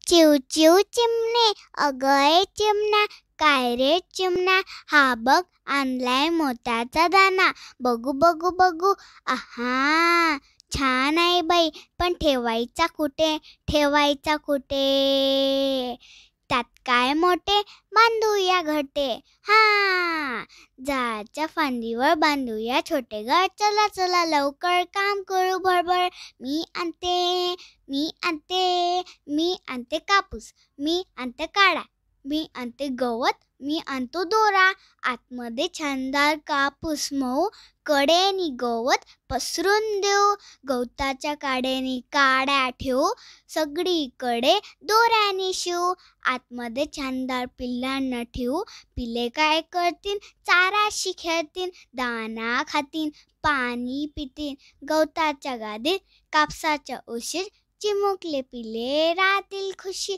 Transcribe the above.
चिव चिव चिमणे अगं चिमण्या काय रे चिमण्या हा बघ आणलाय मोत्याचा दाना बघू बघू बघू आहा छान आहे बाई पण ठेवायचा कुठे त्यात काय मोठे बांधूया घरटे हा झाडाच्या फांदीवर बांधूया छोटे घर चला चला लवकर काम करू भरभर मी आणते कापूस मी आणते काडा मी आणते गवत मी आणतो दोरा आतमध्ये छानदार कापूस मऊ कडेनी गवत पसरून देऊ गवताच्या काड्यानी काड्या ठेवू सगळीकडे दोऱ्याने शिवू आतमध्ये छानदार पिल्लांना ठेवू पिल्ले काय करतील चाराशी खेळतील दाना खातील पाणी पितील गवताच्या गादीत कापसाच्या उशीर चिमुकले पिले राहतील खुशी